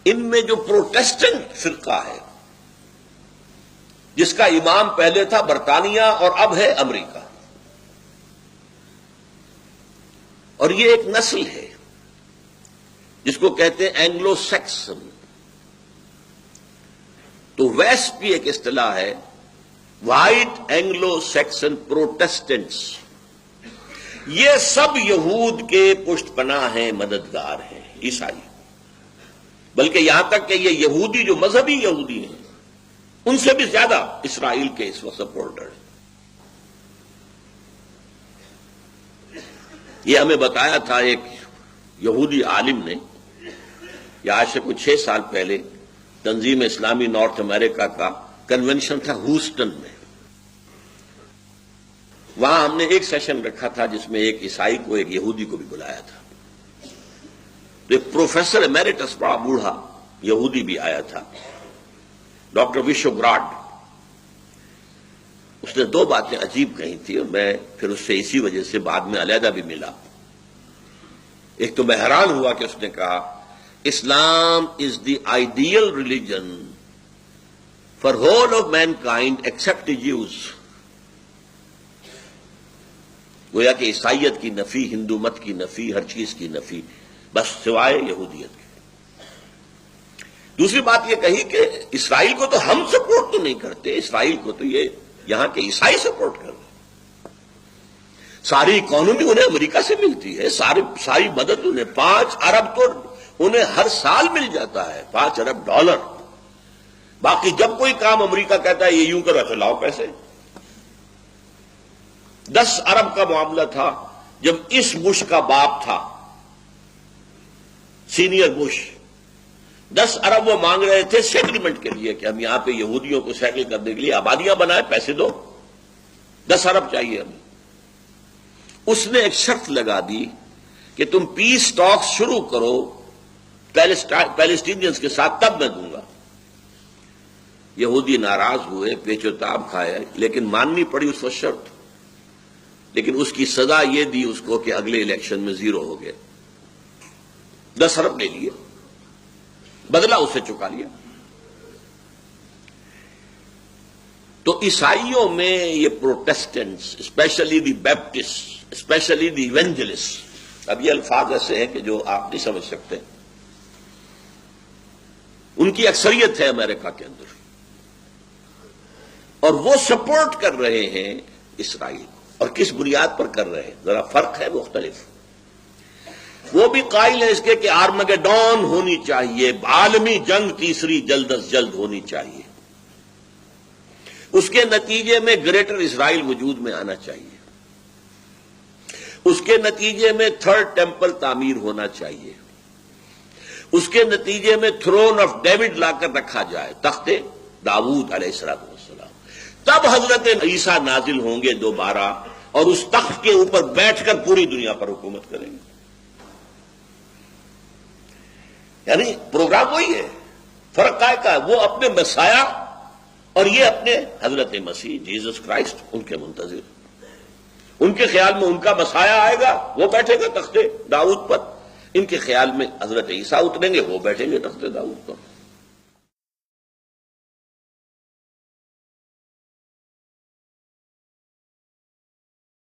ان میں جو پروٹیسٹنٹ فرقہ ہے جس کا امام پہلے تھا برطانیہ اور اب ہے امریکہ، اور یہ ایک نسل ہے جس کو کہتے ہیں اینگلو سیکسن. تو ویسٹ بھی ایک اصطلاح ہے، وائٹ اینگلو سیکسن پروٹیسٹنٹس. یہ سب یہود کے پشت پناہ ہیں، مددگار ہیں، عیسائی. بلکہ یہاں تک کہ یہ یہودی جو مذہبی یہودی ہیں ان سے بھی زیادہ اسرائیل کے اس وقت سپورٹر ہیں. یہ ہمیں بتایا تھا ایک یہودی عالم نے، یہ آج سے کچھ 6 سال پہلے تنظیم اسلامی نارتھ امریکہ کا کنونشن تھا ہوسٹن میں. وہاں ہم نے ایک سیشن رکھا تھا جس میں ایک عیسائی کو ایک یہودی کو بھی بلایا تھا. ایک پروفیسر ایمیریٹس بڑا بوڑھا یہودی بھی آیا تھا، ڈاکٹر وشو براڈ. اس نے 2 باتیں عجیب کہی تھی اور میں پھر اس سے اسی وجہ سے بعد میں علیحدہ بھی ملا. ایک تو میں حیران ہوا کہ اس نے کہا Islam is the ideal religion for whole of mankind except the Jews. گویا کہ عیسائیت کی نفی، ہندو مت کی نفی، ہر چیز کی نفی، بس سوائے یہودیت کے. دوسری بات یہ کہی کہ اسرائیل کو تو ہم سپورٹ تو نہیں کرتے، اسرائیل کو تو یہ یہاں کے عیسائی سپورٹ کر رہے ہیں. ساری اکانومی انہیں امریکہ سے ملتی ہے، ساری مدد انہیں 5 ارب تو انہیں ہر سال مل جاتا ہے، $5 ارب. باقی جب کوئی کام امریکہ کہتا ہے یہ یوں کرو تو لاؤ پیسے. 10 ارب کا معاملہ تھا جب اس بش کا باپ تھا، سینئر بش. 10 ارب وہ مانگ رہے تھے سیٹلمنٹ کے لیے کہ ہم یہاں پہ یہودیوں کو سیٹل کرنے کے لیے آبادیاں بنائیں، پیسے دو، 10 ارب چاہیے ہمیں. اس نے ایک شرط لگا دی کہ تم پیس ٹاکس شروع کرو پیلسٹینینز کے ساتھ، تب میں دوں گا. یہودی ناراض ہوئے، پیچ و تاب کھائے، لیکن ماننی پڑی اس وقت شرط. لیکن اس کی سزا یہ دی اس کو کہ اگلے الیکشن میں 0 ہو گئے. 10 ارب لے لیے، بدلہ اسے چکا لیا. تو عیسائیوں میں یہ Protestants, specially the Baptist, specially the evangelist, اب یہ الفاظ ایسے ہیں کہ جو آپ نہیں سمجھ سکتے، ان کی اکثریت ہے امریکہ کے اندر، اور وہ سپورٹ کر رہے ہیں اسرائیل. اور کس بنیاد پر کر رہے ہیں؟ ذرا فرق ہے، مختلف. وہ بھی قائل ہے اس کے کہ آرمگیڈون ہونی چاہیے، عالمی جنگ تیسری جلد از جلد ہونی چاہیے. اس کے نتیجے میں گریٹر اسرائیل وجود میں آنا چاہیے. اس کے نتیجے میں 3rd ٹیمپل تعمیر ہونا چاہیے. اس کے نتیجے میں تھرون آف ڈیوڈ لا کر رکھا جائے، تخت داؤد علیہ السلام. تب حضرت عیسیٰ نازل ہوں گے دوبارہ اور اس تخت کے اوپر بیٹھ کر پوری دنیا پر حکومت کریں گے. یعنی پروگرام وہی ہے، فرق کا ہے. وہ اپنے مسیح اور یہ اپنے حضرت مسیح جیزس کرائسٹ ان کے منتظر. ان کے خیال میں ان کا مسیح آئے گا، وہ بیٹھے گا تخت داؤد پر. ان کے خیال میں حضرت عیسیٰ اتریں گے، وہ بیٹھیں گے تخت داؤد پر.